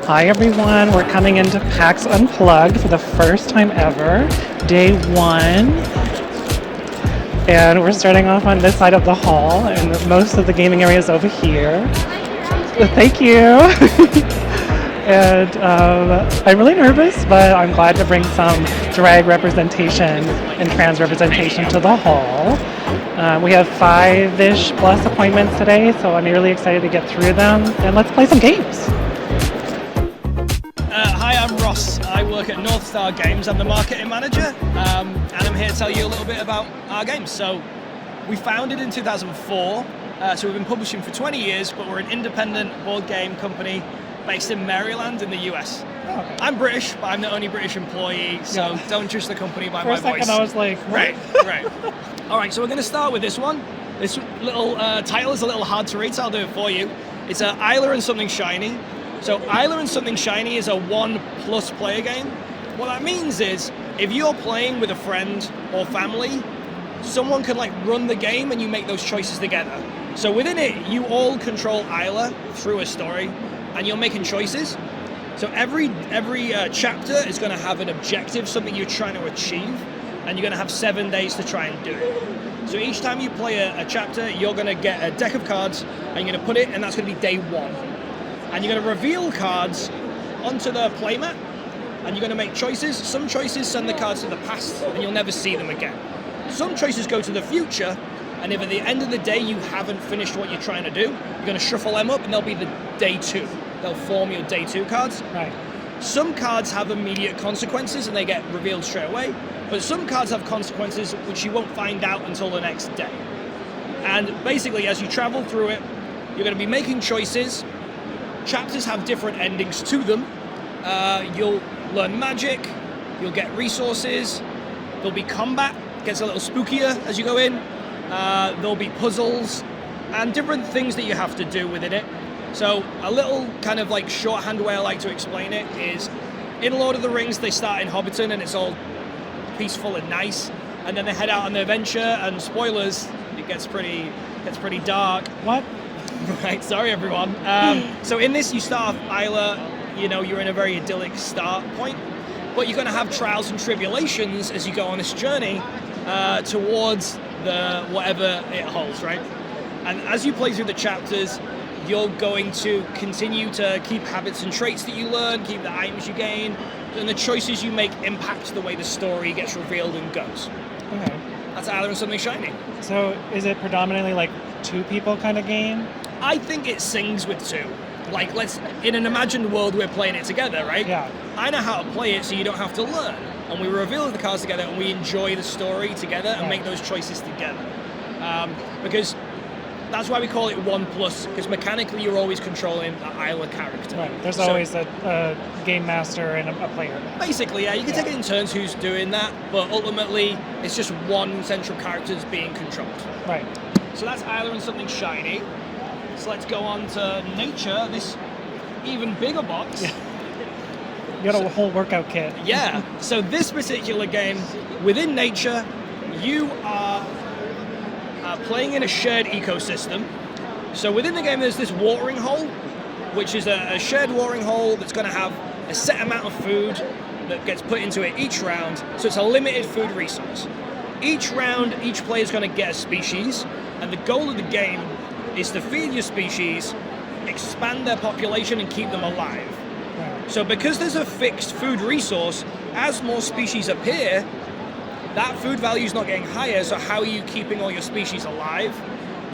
Hi everyone, we're coming into PAX Unplugged for the first time ever, day one. And we're starting off on this side of the hall, and most of the gaming area is over here. Thank you. And I'm really nervous, but I'm glad to bring some drag representation and trans representation to the hall. We have 5-ish plus appointments today, so I'm really excited to get through them. And let's play some games. Hi, I'm Ross. I work at North Star Games. I'm the marketing manager, and I'm here to tell you a little bit about our games. So, we founded in 2004, so we've been publishing for 20 years, but we're an independent board game company based in Maryland in the US. Oh, okay. I'm British, but I'm the only British employee, so don't judge the company by my voice. For a second I was like, what? Right. All right, so we're going to start with this one. This little title is a little hard to read, so I'll do it for you. It's Isla and Something Shiny. So Isla and Something Shiny is a 1+ player game. What that means is, if you're playing with a friend or family, someone can run the game and you make those choices together. So within it, you all control Isla through a story, and you're making choices. So every chapter is going to have an objective, something you're trying to achieve, and you're going to have 7 days to try and do it. So each time you play a chapter, you're going to get a deck of cards, and you're going to put it, and that's going to be day one. And you're going to reveal cards onto the playmat, and you're going to make choices. Some choices send the cards to the past, and you'll never see them again. Some choices go to the future, and if at the end of the day you haven't finished what you're trying to do, you're going to shuffle them up, and they'll be the day two. They'll form your day two cards. Right. Some cards have immediate consequences, and they get revealed straight away. But some cards have consequences which you won't find out until the next day. And basically, as you travel through it, you're going to be making choices. Chapters have different endings to them. You'll learn magic, you'll get resources, there'll be combat, gets a little spookier as you go in, there'll be puzzles, and different things that you have to do within it. So a little kind of shorthand way I like to explain it is, in Lord of the Rings they start in Hobbiton and it's all peaceful and nice, and then they head out on their adventure, and spoilers, it gets pretty dark. What? Right, sorry everyone. So in this, you start off Isla, you're in a very idyllic start point, but you're going to have trials and tribulations as you go on this journey towards the whatever it holds, right? And as you play through the chapters, you're going to continue to keep habits and traits that you learn, keep the items you gain, and the choices you make impact the way the story gets revealed and goes. Okay. That's Isla and Something Shiny. So is it predominantly two people kind of game? I think it sings with two. In an imagined world, we're playing it together, right? Yeah. I know how to play it, so you don't have to learn. And we reveal the cards together, and we enjoy the story together and make those choices together. Because that's why we call it 1+, because mechanically you're always controlling the Isla character. Right. There's always a game master and a player. Basically, yeah. You can take it in turns who's doing that, but ultimately it's just one central character that's being controlled. Right. So that's Isla and Something Shiny. So let's go on to Nature, this even bigger box. Yeah. You got a whole workout kit. Yeah. So this particular game, within Nature, you are playing in a shared ecosystem. So within the game, there's this watering hole, which is a shared watering hole that's going to have a set amount of food that gets put into it each round. So it's a limited food resource. Each round, each player is going to get a species, and the goal of the game is to feed your species, expand their population, and keep them alive. Right. So because there's a fixed food resource, as more species appear, that food value is not getting higher, so how are you keeping all your species alive?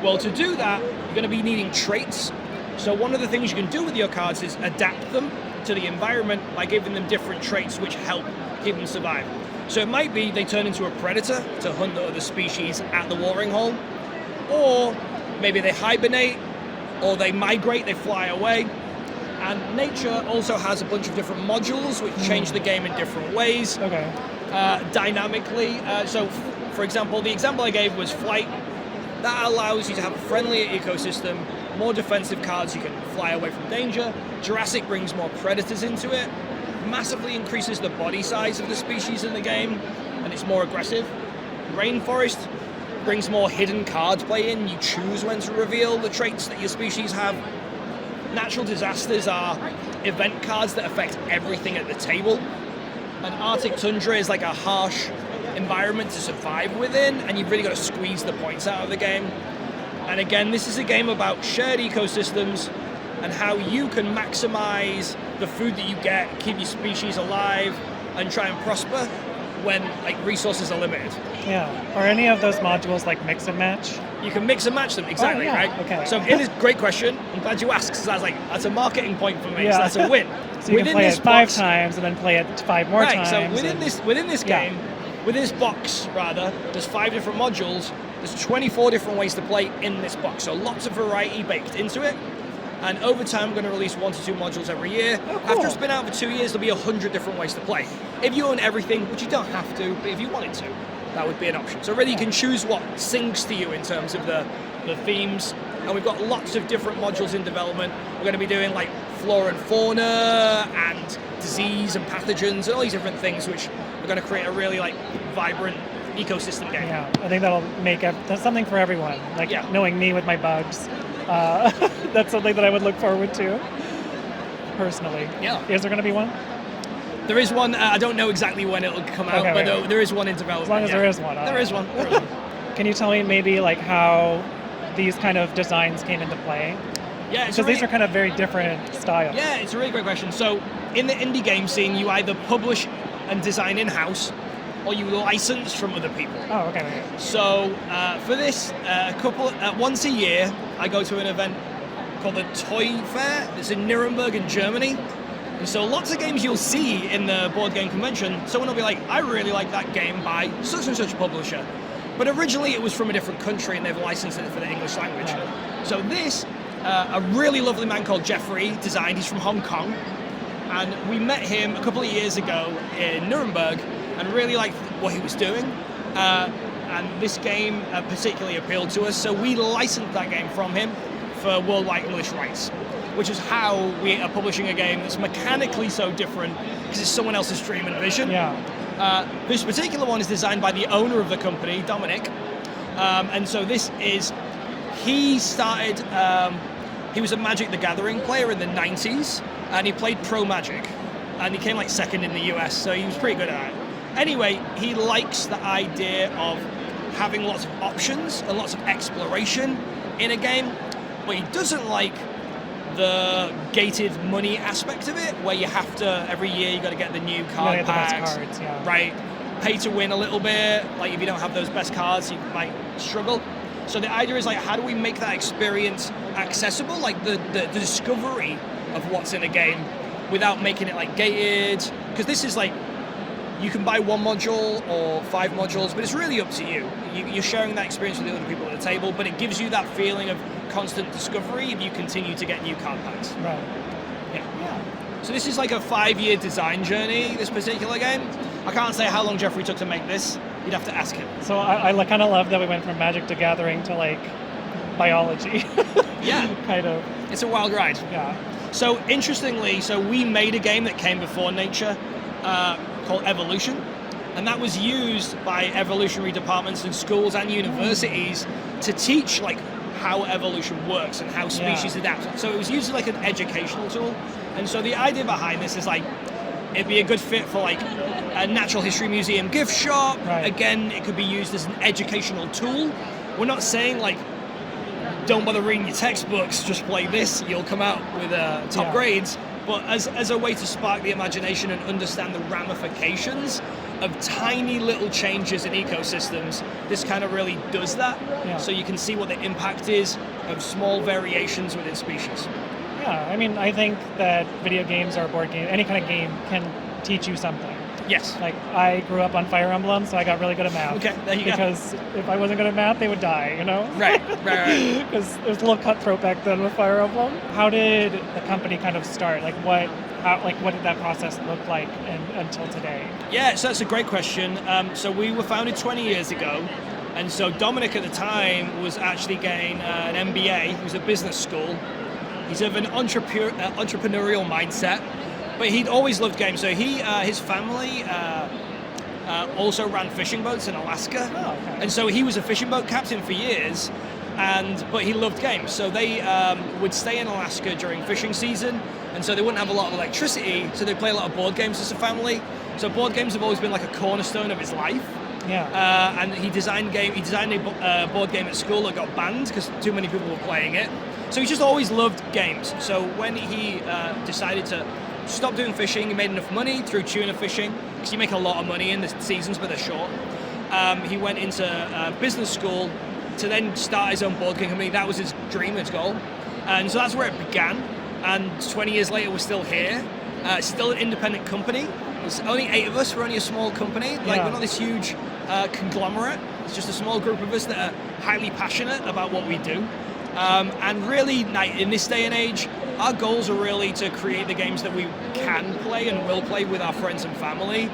Well, to do that, you're going to be needing traits. So one of the things you can do with your cards is adapt them to the environment by giving them different traits which help keep them survive. So it might be they turn into a predator to hunt the other species at the watering hole, or maybe they hibernate, or they migrate, they fly away. And Nature also has a bunch of different modules which change the game in different ways. Okay. Dynamically. So, for example, the example I gave was Flight. That allows you to have a friendlier ecosystem, more defensive cards, you can fly away from danger. Jurassic brings more predators into it, massively increases the body size of the species in the game, and it's more aggressive. Rainforest brings more hidden card play in. You choose when to reveal the traits that your species have. Natural disasters are event cards that affect everything at the table. And Arctic Tundra is like a harsh environment to survive within, and you've really got to squeeze the points out of the game. And again, this is a game about shared ecosystems and how you can maximize the food that you get, keep your species alive, and try and prosper when like resources are limited. Yeah. Are any of those modules like mix and match? You can mix and match them, exactly, yeah. right? Okay. So in this great question, I'm glad you asked, because that's a marketing point for me, Yeah. so that's a win. So you can play it 5 times and then play it 5 more right, times. so within this Yeah. game, within this box rather, there's 5 different modules, there's 24 different ways to play in this box, so lots of variety baked into it. And over time, we're going to release 1 to 2 modules every year. Oh, cool. After it's been out for 2 years, there'll be 100 different ways to play. If you own everything, which you don't have to, but if you wanted to, that would be an option. So really, you can choose what sings to you in terms of the themes. And we've got lots of different modules in development. We're going to be doing like flora and fauna and disease and pathogens and all these different things, which are going to create a really like vibrant ecosystem game. Yeah, I think that'll make that's something for everyone. Like knowing me with my bugs, that's something that I would look forward to personally. Yeah. Is there going to be one? There is one. I don't know exactly when it'll come out, Okay, but there is one in development. As long as there is one. There is one. Can you tell me maybe like how these kind of designs came into play? Yeah, because these are kind of very different styles. Yeah, it's a really great question. So in the indie game scene, you either publish and design in-house, or you license from other people. Oh, okay. So for this, once a year, I go to an event called the Toy Fair. It's in Nuremberg in Germany. And so lots of games you'll see in the board game convention, someone will be like, I really like that game by such and such publisher. But originally it was from a different country and they've licensed it for the English language. So this, a really lovely man called Jeffrey designed, he's from Hong Kong. And we met him a couple of years ago in Nuremberg and really liked what he was doing. And this game particularly appealed to us, so we licensed that game from him for worldwide English rights, which is how we are publishing a game that's mechanically so different because it's someone else's dream and vision. Yeah. This particular one is designed by the owner of the company, Dominic, and so he started, he was a Magic the Gathering player in the 90s, and he played Pro Magic, and he came like second in the US, so he was pretty good at it. Anyway, he likes the idea of having lots of options and lots of exploration in a game, but he doesn't like the gated money aspect of it, where you have to, every year you got to get the new card packs, cards, yeah. right? Pay to win a little bit, like if you don't have those best cards, you might struggle. So the idea is like, how do we make that experience accessible, like the discovery of what's in a game without making it like gated? Because this is like, you can buy 1 module or 5 modules, but it's really up to you. You're sharing that experience with the other people at the table, but it gives you that feeling of constant discovery if you continue to get new card packs. Right. Yeah. So this is like a 5-year design journey, this particular game. I can't say how long Jeffrey took to make this. You'd have to ask him. So I kind of love that we went from Magic the Gathering to like biology. Yeah. Kind of. It's a wild ride. Yeah. So interestingly, we made a game that came before Nature called Evolution, and that was used by evolutionary departments in schools and universities to teach like how evolution works and how species adapt. So it was used as like an educational tool. And so the idea behind this is like, it'd be a good fit for like a natural history museum gift shop. Right. Again, it could be used as an educational tool. We're not saying like, don't bother reading your textbooks, just play this, you'll come out with top grades. But as a way to spark the imagination and understand the ramifications of tiny little changes in ecosystems, this kind of really does that. Yeah. So you can see what the impact is of small variations within species. Yeah, I mean, I think that video games or board game, any kind of game can teach you something. Yes. Like, I grew up on Fire Emblem, so I got really good at math. Okay, there you go. Because if I wasn't good at math, they would die, you know? Right. Because it was a little cutthroat back then with Fire Emblem. How did the company kind of start? Like, what did that process look like until today? Yeah, so that's a great question. So we were founded 20 years ago, and so Dominic at the time was actually getting an MBA. He was at business school. He's of an entrepreneurial mindset, but he'd always loved games. So his family also ran fishing boats in Alaska, and so he was a fishing boat captain for years. But he loved games, so they would stay in Alaska during fishing season and so they wouldn't have a lot of electricity, so they play a lot of board games as a family. So board games have always been like a cornerstone of his life. Yeah. And he designed a board game at school that got banned because too many people were playing it. So he just always loved games. So when he decided to stop doing fishing, he made enough money through tuna fishing, because you make a lot of money in the seasons, but they're short. He went into business school to then start his own board game company. That was his dream, his goal. And so that's where it began. And 20 years later, we're still here. It's still an independent company. There's only 8 of us. We're only a small company. We're not this huge conglomerate. It's just a small group of us that are highly passionate about what we do. And really, in this day and age, our goals are really to create the games that we can play and will play with our friends and family,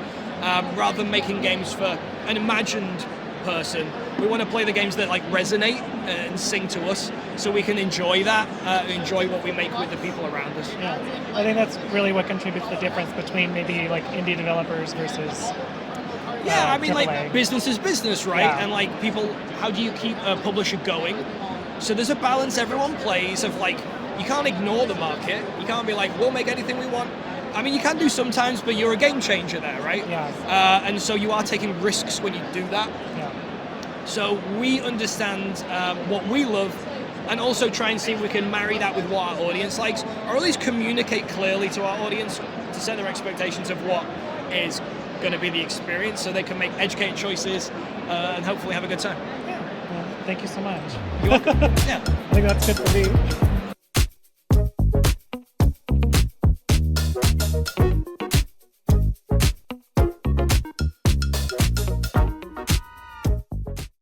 rather than making games for an imagined person. We want to play the games that resonate and sing to us, so we can enjoy that, enjoy what we make with the people around us. Yeah, I think that's really what contributes to the difference between maybe indie developers versus. Yeah, I mean, AAA. business is business, right? Yeah. And people, how do you keep a publisher going? So there's a balance everyone plays of you can't ignore the market. You can't be we'll make anything we want. I mean, you can do sometimes, but you're a game changer there, right? Yeah. And so you are taking risks when you do that. Yeah. So we understand what we love, and also try and see if we can marry that with what our audience likes, or at least communicate clearly to our audience to set their expectations of what is going to be the experience, so they can make educated choices and hopefully have a good time. Yeah. Well, thank you so much. You're welcome. Yeah. I think that's good for me.